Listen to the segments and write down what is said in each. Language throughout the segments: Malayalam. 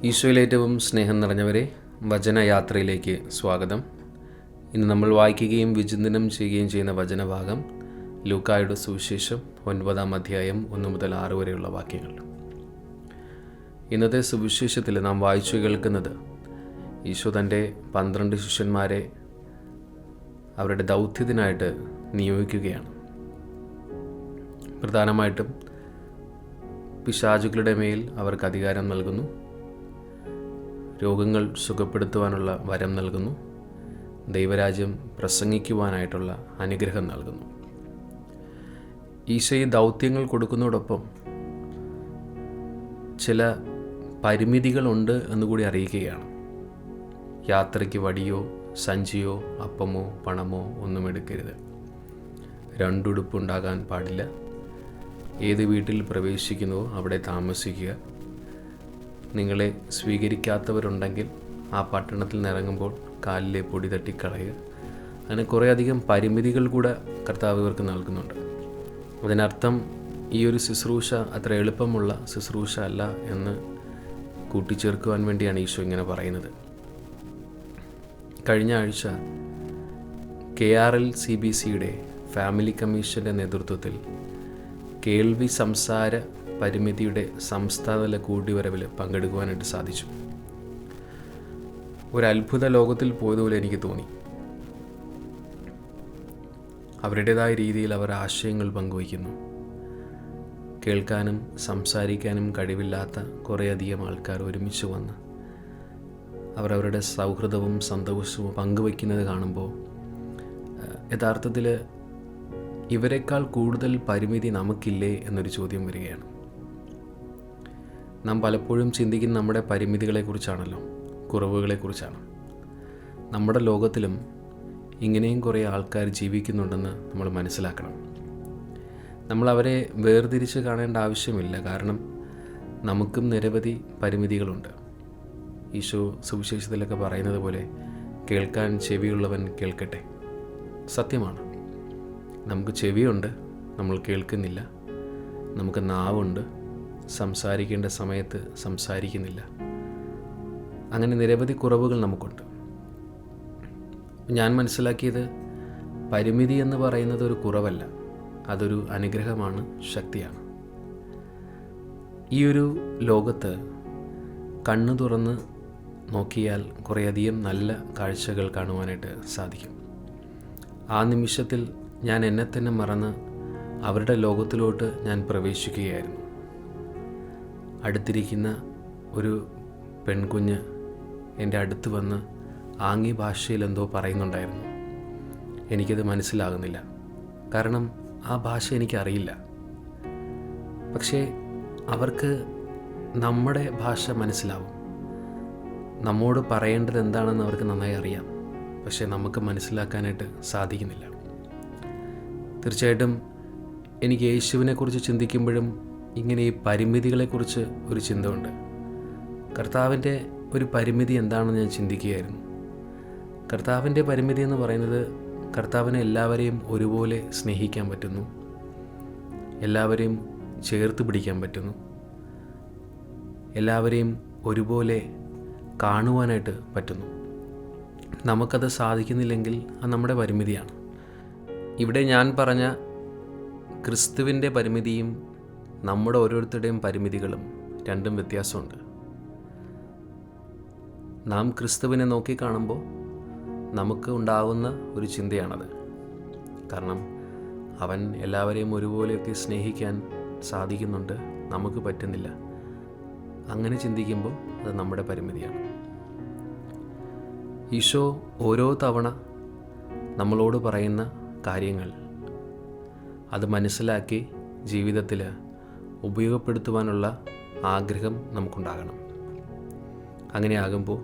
ഈശോയിൽ ഏറ്റവും സ്നേഹം നിറഞ്ഞവരെ, വചനയാത്രയിലേക്ക് സ്വാഗതം. ഇന്ന് നമ്മൾ വായിക്കുകയും വിചിന്തനം ചെയ്യുകയും ചെയ്യുന്ന വചനഭാഗം ലൂക്കായുടെ സുവിശേഷം 9-ാം അധ്യായം 1 മുതൽ 6 വരെയുള്ള വാക്യങ്ങൾ. ഇന്നത്തെ സുവിശേഷത്തിൽ നാം വായിച്ചു കേൾക്കുന്നത് ഈശോ തൻ്റെ 12 ശിഷ്യന്മാരെ അവരുടെ ദൗത്യത്തിനായിട്ട് നിയോഗിക്കുകയാണ്. പ്രധാനമായിട്ടും പിശാചുക്കളുടെ മേൽ അവർക്ക് അധികാരം നൽകുന്നു, രോഗങ്ങൾ സുഖപ്പെടുത്തുവാനുള്ള വരം നൽകുന്നു, ദൈവരാജ്യം പ്രസംഗിക്കുവാനായിട്ടുള്ള അനുഗ്രഹം നൽകുന്നു. ഈശോ ഈ ദൗത്യങ്ങൾ കൊടുക്കുന്നതോടൊപ്പം ചില പരിമിതികളുണ്ട് എന്നുകൂടി അറിയിക്കുകയാണ്. യാത്രയ്ക്ക് വടിയോ സഞ്ചിയോ അപ്പമോ പണമോ ഒന്നും എടുക്കരുത്. 2 ഉടുപ്പുണ്ടാകാൻ പാടില്ല. ഏത് വീട്ടിൽ പ്രവേശിക്കുന്നുവോ അവിടെ താമസിക്കുക. നിങ്ങളെ സ്വീകരിക്കാത്തവരുണ്ടെങ്കിൽ ആ പട്ടണത്തിൽ നിന്നിറങ്ങുമ്പോൾ കാലിലെ പൊടി തട്ടിക്കളയുക. അങ്ങനെ കുറേയധികം പരിമിതികൾ കൂടെ കർത്താവ് ഇവർക്ക് നൽകുന്നുണ്ട്. അതിനർത്ഥം ഈ ഒരു ശുശ്രൂഷ അത്ര എളുപ്പമുള്ള ശുശ്രൂഷ അല്ല എന്ന് കൂട്ടിച്ചേർക്കുവാൻ വേണ്ടിയാണ് ഈശോ ഇങ്ങനെ പറയുന്നത്. കഴിഞ്ഞ ആഴ്ച KRLCBCയുടെ ഫാമിലി കമ്മീഷൻ്റെ നേതൃത്വത്തിൽ കേൾവി സംസാര പരിമിതിയുടെ സംസ്ഥാനതല കൂടിവരവിൽ പങ്കെടുക്കുവാനായിട്ട് സാധിച്ചു. ഒരു അത്ഭുത ലോകത്തിൽ പോയതുപോലെ എനിക്ക് തോന്നി. അവരുടേതായ രീതിയിൽ അവർ ആശയങ്ങൾ പങ്കുവയ്ക്കുന്നു. കേൾക്കാനും സംസാരിക്കാനും കഴിവില്ലാത്ത കുറേയധികം ആൾക്കാർ ഒരുമിച്ച് വന്ന് അവരവരുടെ സൗഹൃദവും സന്തോഷവും പങ്കുവയ്ക്കുന്നത് കാണുമ്പോൾ യഥാർത്ഥത്തിൽ ഇവരെക്കാൾ കൂടുതൽ പരിമിതി നമുക്കില്ലേ എന്നൊരു ചോദ്യം വരികയാണ്. നാം പലപ്പോഴും ചിന്തിക്കുന്ന നമ്മുടെ പരിമിതികളെക്കുറിച്ചാണല്ലോ, കുറവുകളെക്കുറിച്ചാണ്. നമ്മുടെ ലോകത്തിലും ഇങ്ങനെയും കുറേ ആൾക്കാർ ജീവിക്കുന്നുണ്ടെന്ന് നമ്മൾ മനസ്സിലാക്കണം. നമ്മൾ അവരെ വേർതിരിച്ച് കാണേണ്ട ആവശ്യമില്ല. കാരണം നമുക്കും നിരവധി പരിമിതികളുണ്ട്. ഈശോ സുവിശേഷത്തിലൊക്കെ പറയുന്നത് പോലെ കേൾക്കാൻ ചെവിയുള്ളവൻ കേൾക്കട്ടെ. സത്യമാണ്, നമുക്ക് ചെവിയുണ്ട്, നമ്മൾ കേൾക്കുന്നില്ല. നമുക്ക് നാവുണ്ട്, സംസാരിക്കേണ്ട സമയത്ത് സംസാരിക്കുന്നില്ല. അങ്ങനെ നിരവധി കുറവുകൾ നമുക്കുണ്ട്. ഞാൻ മനസ്സിലാക്കിയത് പരിമിതി എന്ന് പറയുന്നത് ഒരു കുറവല്ല, അതൊരു അനുഗ്രഹമാണ്, ശക്തിയാണ്. ഈ ഒരു ലോകത്ത് കണ്ണു തുറന്ന് നോക്കിയാൽ കുറേയധികം നല്ല കാഴ്ചകൾ കാണുവാനായിട്ട് സാധിക്കും. ആ നിമിഷത്തിൽ ഞാൻ എന്നെ തന്നെ മറന്ന് അവരുടെ ലോകത്തിലോട്ട് ഞാൻ പ്രവേശിക്കുകയായിരുന്നു. അടുത്തിരിക്കുന്ന ഒരു പെൺകുഞ്ഞ് എൻ്റെ അടുത്ത് വന്ന് ആംഗ്യ ഭാഷയിൽ എന്തോ പറയുന്നുണ്ടായിരുന്നു. എനിക്കത് മനസ്സിലാകുന്നില്ല, കാരണം ആ ഭാഷ എനിക്കറിയില്ല. പക്ഷേ അവർക്ക് നമ്മുടെ ഭാഷ മനസ്സിലാവും. നമ്മോട് പറയേണ്ടത് എന്താണെന്ന് അവർക്ക് നന്നായി അറിയാം. പക്ഷേ നമുക്ക് മനസ്സിലാക്കാനായിട്ട് സാധിക്കുന്നില്ല. തീർച്ചയായിട്ടും എനിക്ക് യേശുവിനെക്കുറിച്ച് ചിന്തിക്കുമ്പോഴും ഇങ്ങനെ ഈ പരിമിതികളെക്കുറിച്ച് ഒരു ചിന്ത ഉണ്ട്. കർത്താവിൻ്റെ ഒരു പരിമിതി എന്താണെന്ന് ഞാൻ ചിന്തിക്കുകയായിരുന്നു. കർത്താവിൻ്റെ പരിമിതി എന്ന് പറയുന്നത് കർത്താവിനെ എല്ലാവരെയും ഒരുപോലെ സ്നേഹിക്കാൻ പറ്റുന്നു, എല്ലാവരെയും ചേർത്ത് പിടിക്കാൻ പറ്റുന്നു, എല്ലാവരെയും ഒരുപോലെ കാണുവാനായിട്ട് പറ്റുന്നു. നമുക്കത് സാധിക്കുന്നില്ലെങ്കിൽ അത് നമ്മുടെ പരിമിതിയാണ്. ഇവിടെ ഞാൻ പറഞ്ഞ ക്രിസ്തുവിൻ്റെ പരിമിതിയും നമ്മുടെ ഓരോരുത്തരുടെയും പരിമിതികളും രണ്ടും വ്യത്യാസമുണ്ട്. നാം ക്രിസ്തുവിനെ നോക്കിക്കാണുമ്പോൾ നമുക്ക് ഉണ്ടാകുന്ന ഒരു ചിന്തയാണത്. കാരണം അവൻ എല്ലാവരെയും ഒരുപോലെയൊക്കെ സ്നേഹിക്കാൻ സാധിക്കുന്നുണ്ട്, നമുക്ക് പറ്റുന്നില്ല. അങ്ങനെ ചിന്തിക്കുമ്പോൾ അത് നമ്മുടെ പരിമിതിയാണ്. ഈശോ ഓരോ തവണ നമ്മളോട് പറയുന്ന കാര്യങ്ങൾ അത് മനസ്സിലാക്കി ജീവിതത്തിൽ ഉപയോഗപ്പെടുത്തുവാനുള്ള ആഗ്രഹം നമുക്കുണ്ടാകണം. അങ്ങനെയാകുമ്പോൾ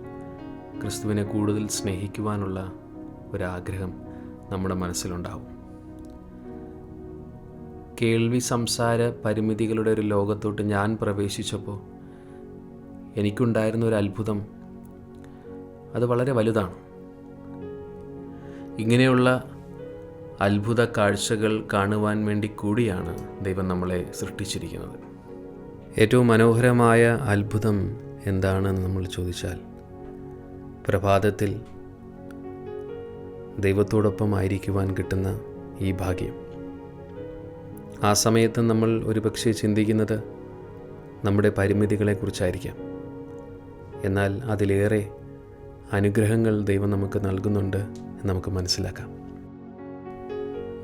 ക്രിസ്തുവിനെ കൂടുതൽ സ്നേഹിക്കുവാനുള്ള ഒരാഗ്രഹം നമ്മുടെ മനസ്സിലുണ്ടാവും. കേൾവി സംസാര പരിമിതികളുടെ ഒരു ലോകത്തോട്ട് ഞാൻ പ്രവേശിച്ചപ്പോൾ എനിക്കുണ്ടായിരുന്ന ഒരു അത്ഭുതം അത് വളരെ വലുതാണ്. ഇങ്ങനെയുള്ള അത്ഭുത കാഴ്ചകൾ കാണുവാൻ വേണ്ടി കൂടിയാണ് ദൈവം നമ്മളെ സൃഷ്ടിച്ചിരിക്കുന്നത്. ഏറ്റവും മനോഹരമായ അത്ഭുതം എന്താണെന്ന് നമ്മൾ ചോദിച്ചാൽ, പ്രഭാതത്തിൽ ദൈവത്തോടൊപ്പം ആയിരിക്കുവാൻ കിട്ടുന്ന ഈ ഭാഗ്യം. ആ സമയത്ത് നമ്മൾ ഒരുപക്ഷെ ചിന്തിക്കുന്നത് നമ്മുടെ പരിമിതികളെക്കുറിച്ചായിരിക്കാം. എന്നാൽ അതിലേറെ അനുഗ്രഹങ്ങൾ ദൈവം നമുക്ക് നൽകുന്നുണ്ട് എന്ന് നമുക്ക് മനസ്സിലാക്കാം.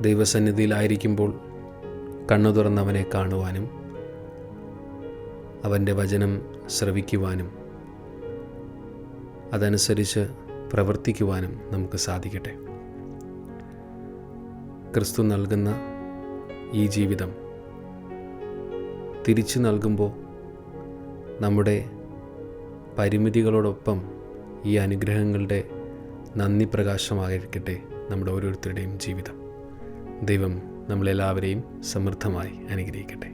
ദൈവസന്നിധിയിലായിരിക്കുമ്പോൾ കണ്ണു തുറന്നവനെ കാണുവാനും അവൻ്റെ വചനം ശ്രവിക്കുവാനും അതനുസരിച്ച് പ്രവർത്തിക്കുവാനും നമുക്ക് സാധിക്കട്ടെ. ക്രിസ്തു നൽകുന്ന ഈ ജീവിതം തിരിച്ചു നൽകുമ്പോൾ നമ്മുടെ പരിമിതികളോടൊപ്പം ഈ അനുഗ്രഹങ്ങളുടെ നന്ദി പ്രകാശമായിരിക്കട്ടെ നമ്മുടെ ഓരോരുത്തരുടെയും ജീവിതം. ദൈവം നമ്മളെല്ലാവരെയും സമൃദ്ധമായി അനുഗ്രഹിക്കട്ടെ.